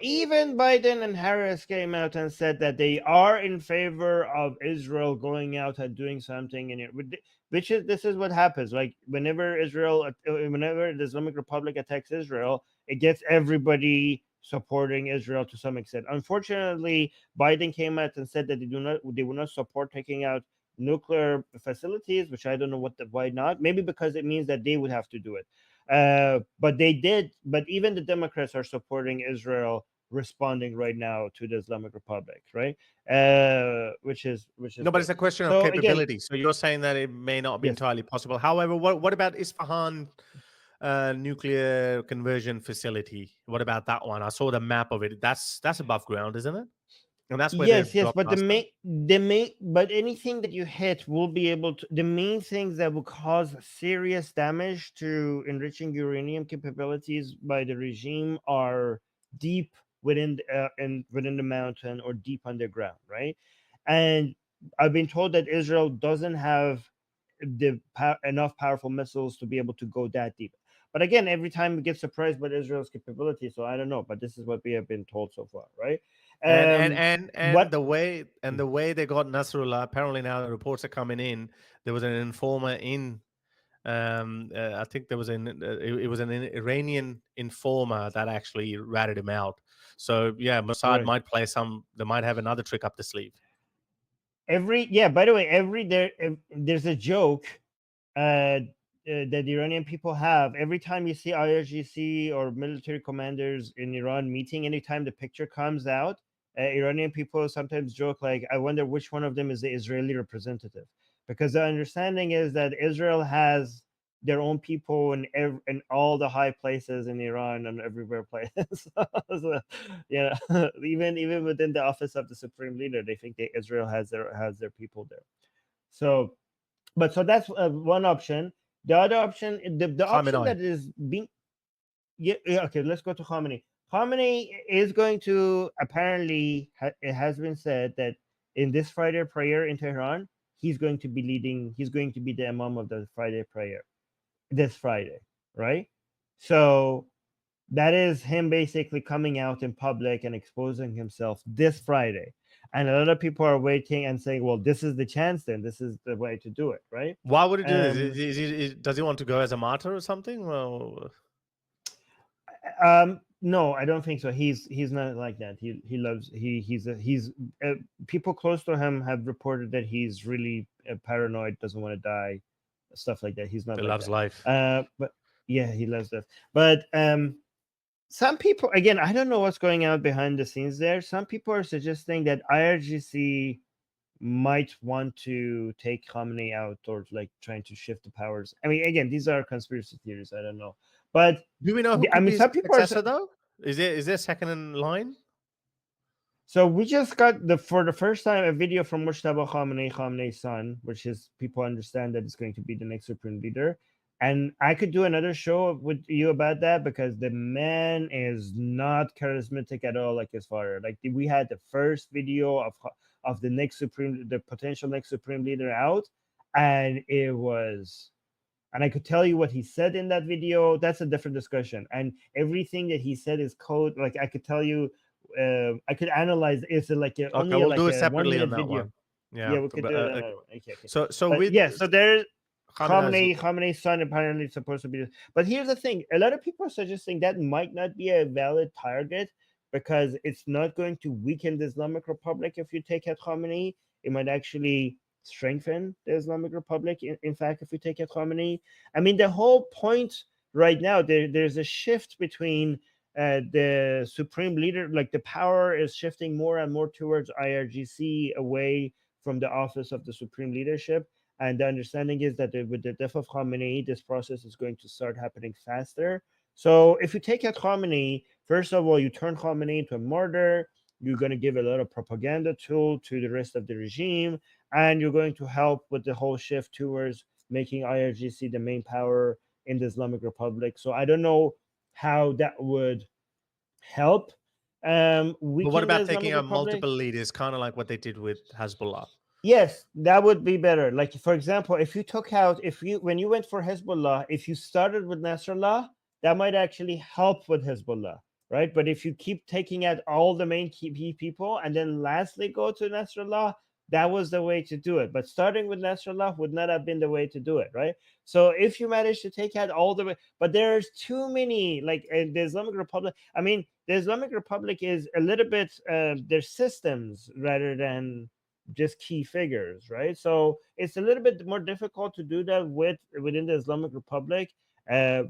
even Biden and Harris came out and said that they are in favor of Israel going out and doing something, and which is this is what happens. Like whenever the Islamic Republic attacks Israel, it gets everybody supporting Israel to some extent. Unfortunately, Biden came out and said that they will not support taking out nuclear facilities, which I don't know why not. Maybe because it means that they would have to do it. But they did. But even the Democrats are supporting Israel responding right now to the Islamic Republic, right? Which is No, but good. it's a question of So again, capability. So you're saying that it may not be yes, entirely possible. However, what about Isfahan nuclear conversion facility? What about that one? I saw the map of it. That's above ground, isn't it? And that's where they yes, dropped but last time. but anything that you hit will be able to. The main things that will cause serious damage to enriching uranium capabilities by the regime are deep within the mountain or deep underground, right? And I've been told that Israel doesn't have enough powerful missiles to be able to go that deep. But again, every time we get surprised by Israel's capability, so I don't know. But this is what we have been told so far, right? And and Um, and and what? the way they got Nasrullah, apparently now the reports are coming in. There was an informer in. I think there was it was an Iranian informer that actually ratted him out. So yeah, Mossad Right. might play some. They might have another trick up the sleeve. By the way, there's a joke that the Iranian people have every time you see IRGC or military commanders in Iran meeting. Anytime the picture comes out, Iranian people sometimes joke like, "I wonder which one of them is the Israeli representative," because the understanding is that Israel has their own people in all the high places in Iran and everywhere places. So, yeah, even within the office of the supreme leader, they think that Israel has their people there. So so that's one option. The other option, the option Khamenei. that is being, yeah, okay, let's go to Khamenei. Khamenei is going to apparently it has been said that in this Friday prayer in Tehran, he's going to be leading. He's going to be the imam of the Friday prayer this Friday, right? So that is him basically coming out in public and exposing himself this Friday. And a lot of people are waiting and saying, well, this is the chance then. This is the way to do it, right? Why would he do this? Um, Does he want to go as a martyr or something? Well, no, I don't think so. He's not like that. He loves he's people close to him have reported that he's really paranoid, doesn't want to die, stuff like that. He's not he like loves that. life. But yeah, he loves that. But some people, again, I don't know what's going on behind the scenes there. Some people are suggesting that IRGC might want to take Khamenei out or like trying to shift the powers. I mean, again, these are conspiracy theories. I don't know, but Do we know who I could mean, be his some people are. successor though? Is there second in line? So we just got for the first time a video from Mushtaba Khamenei's son, which is people understand that it's going to be the next supreme leader. And I could do another show with you about that because the man is not charismatic at all, like his father. Like we had the first video of the potential next supreme leader out, and it was, and I could tell you what he said in that video. That's a different discussion. And everything that he said is code. Like I could tell you, I could analyze. It's Okay, only we'll do like it a one separately on minute that video. one. Yeah. Yeah, we could do it another one. Okay, okay. So But with yeah, so there's Khamenei's Khamenei's son apparently supposed to be. But here's the thing: a lot of people are suggesting that might not be a valid target because it's not going to weaken the Islamic Republic if you take out Khamenei. It might actually strengthen the Islamic Republic. In fact, if you take out Khamenei, I mean, the whole point right now there's a shift between the supreme leader, like the power is shifting more and more towards IRGC away from the office of the supreme leadership, and the understanding is that with the death of Khamenei, this process is going to start happening faster. So if you take out Khamenei, first of all, you turn Khamenei into a martyr. You're going to give a lot of propaganda tool to the rest of the regime, and you're going to help with the whole shift towards making IRGC the main power in the Islamic Republic. So I don't know how that would help But what weaken the about taking Islamic out Republic. multiple leaders, kind of like what they did with Hezbollah? Yes, that would be better. Like for example, if you took out if you when you went for Hezbollah, if you started with Nasrallah, that might actually help with Hezbollah. right? But if you keep taking out all the main key people and then lastly go to Nasrallah, that was the way to do it. But starting with Nasrallah would not have been the way to do it, right? So if you manage to take out all the, but there's too many, like the Islamic Republic. I mean, the Islamic Republic is a little bit, their systems rather than just key figures, right? So it's a little bit more difficult to do that within the Islamic Republic. Uh,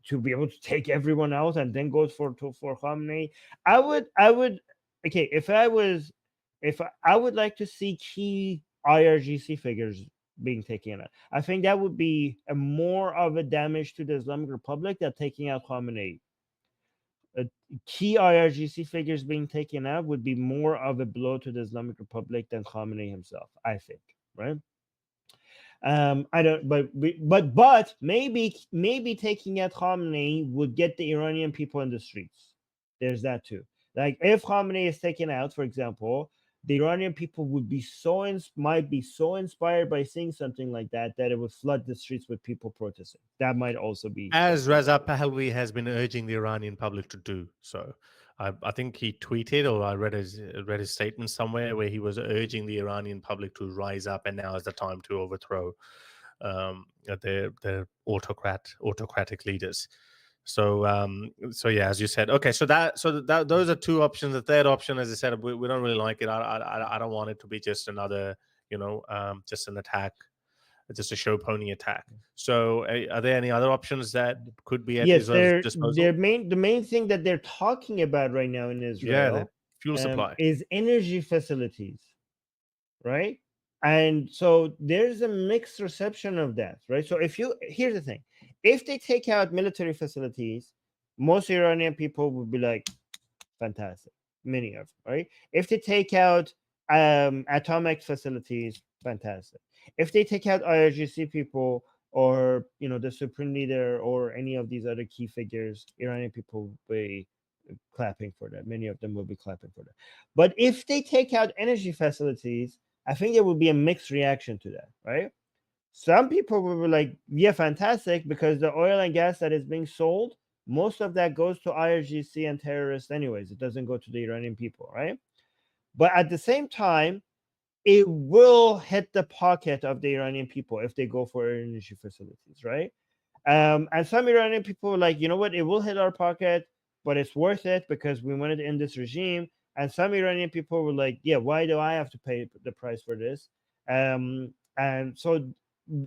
to be able to take everyone out and then go for Khamenei. I would okay, if I would like to see key IRGC figures being taken out. I think that would be a more of a damage to the Islamic Republic than taking out Khamenei. Key IRGC figures being taken out would be more of a blow to the Islamic Republic than Khamenei himself, I think, right? I don't, but maybe taking out Khamenei would get the Iranian people in the streets. There's that too. Like if Khamenei is taken out, for example, the Iranian people would be might be so inspired by seeing something like that it would flood the streets with people protesting. That might also be As Reza Pahlavi has been urging the Iranian public to do. So I think he tweeted, or I read his statement somewhere where he was urging the Iranian public to rise up, and now is the time to overthrow their autocratic leaders. So yeah, as you said, okay. So those are two options. The third option, as I said, we don't really like it. I don't want it to be just another, just an attack, just a show pony attack. So are there any other options that could be at yes, Israel's disposal? the main thing that they're talking about right now in Yeah, the Israel fuel supply. is energy facilities, right? And so there's a mixed reception of that, right? So here's the thing, if they take out military facilities, most Iranian people would be like, fantastic, many of them, right? If they take out atomic facilities, fantastic. If they take out IRGC people, or the supreme leader, or any of these other key figures, Iranian people will be clapping for that. Many of them will be clapping for that. But if they take out energy facilities, I think there will be a mixed reaction to that, right? Some people will be like, yeah, fantastic, because the oil and gas that is being sold, most of that goes to IRGC and terrorists anyways. It doesn't go to the Iranian people, right? But at the same time, it will hit the pocket of the Iranian people if they go for energy facilities, right? And some Iranian people were like, you know what, it will hit our pocket, but it's worth it because we wanted to end this regime. And some Iranian people were like, yeah, why do I have to pay the price for this? And so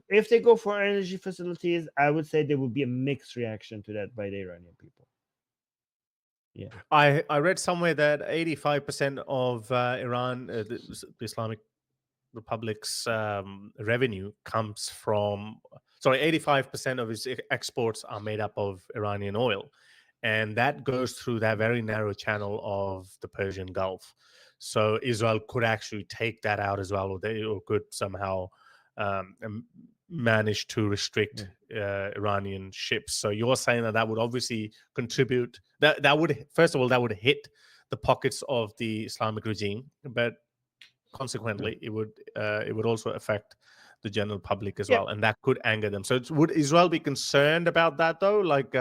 if they go for energy facilities, I would say there would be a mixed reaction to that by the Iranian people. Yeah. I read somewhere that 85% of the Islamic Republic's revenue comes from, 85% of its exports are made up of Iranian oil. And that goes through that very narrow channel of the Persian Gulf. So Israel could actually take that out as well, or could somehow manage to restrict Iranian ships. So you're saying that would obviously contribute, that would, first of all, that would hit the pockets of the Islamic regime, but consequently it would also affect the general public as Yeah. well, and that could anger them. So would Israel be concerned about that though? Like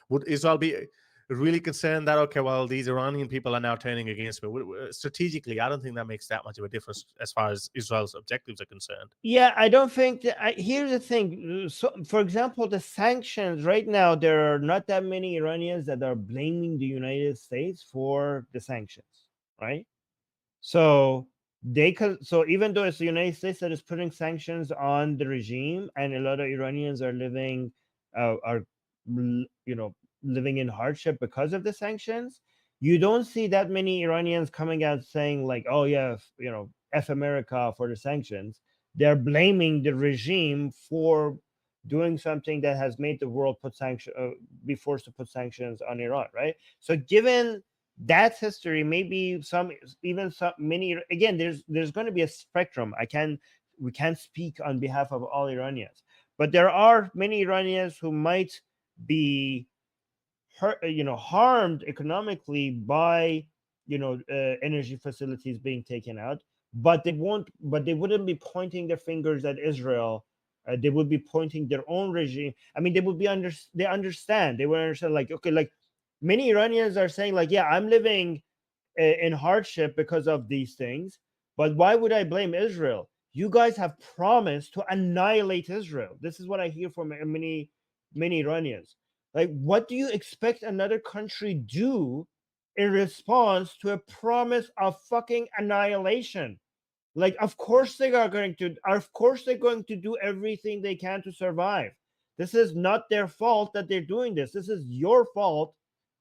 would Israel be really concerned that, okay, well, these Iranian people are now turning against me? Strategically, I don't think that makes that much of a difference as far as Israel's objectives are concerned. Yeah, I don't think that. Here's the thing. So, for example, the sanctions right now, there are not that many Iranians that are blaming the United States for the sanctions, right? So so even though it's the United States that is putting sanctions on the regime, and a lot of Iranians are are living in hardship because of the sanctions, you don't see that many Iranians coming out saying like, "Oh yeah, F America for the sanctions." They're blaming the regime for doing something that has made the world be forced to put sanctions on Iran, right? So given that history, maybe many, again, there's going to be a spectrum. We can't speak on behalf of all Iranians, but there are many Iranians who might be harmed economically by energy facilities being taken out, but they wouldn't be pointing their fingers at Israel. They would be pointing their own regime. I mean, they would understand, like, okay, like, many Iranians are saying like, yeah, I'm living in hardship because of these things, but why would I blame Israel? You guys have promised to annihilate Israel. This is what I hear from many Iranians. Like, what do you expect another country do in response to a promise of fucking annihilation? Like, of course they are going to, of course they're going to do everything they can to survive. This is not their fault that they're doing this. This is your fault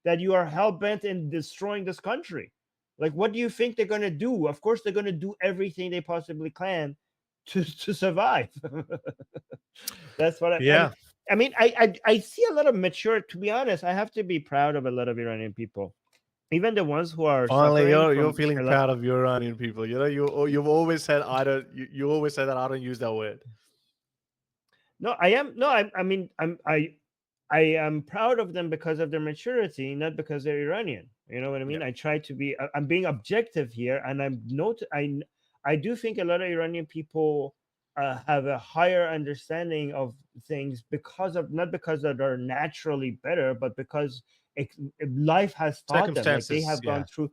that you are hell bent in destroying this country. Like, what do you think they're going to do? Of course they're going to do everything they possibly can to survive. That's what Yeah, I mean. I see a lot of mature. To be honest, I have to be proud of a lot of Iranian people, even the ones who are finally, suffering you're from feeling a lot. proud of your Iranian people. You know, you've always said I don't. You always say that I don't use that word. No, I am. No, I mean, I am proud of them because of their maturity, not because they're Iranian. You know what I Yeah, mean? I try to be. I'm being objective here, and I do think a lot of Iranian people have a higher understanding of things because of, not because that they're naturally better, but because it, life has taught them. Like, they circumstances. have gone Yeah, through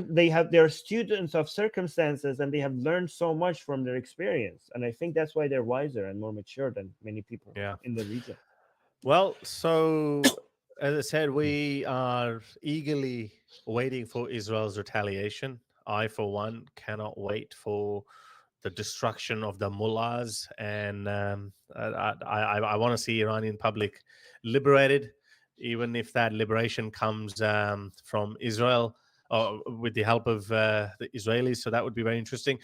they have, they're students of circumstances, and they have learned so much from their experience, and I think that's why they're wiser and more mature than many people yeah. in the region. Well, so as I said, we are eagerly waiting for Israel's retaliation. I, for one, cannot wait for the destruction of the mullahs, and I want to see Iranian public liberated, even if that liberation comes from Israel or with the help of the Israelis. So that would be very interesting.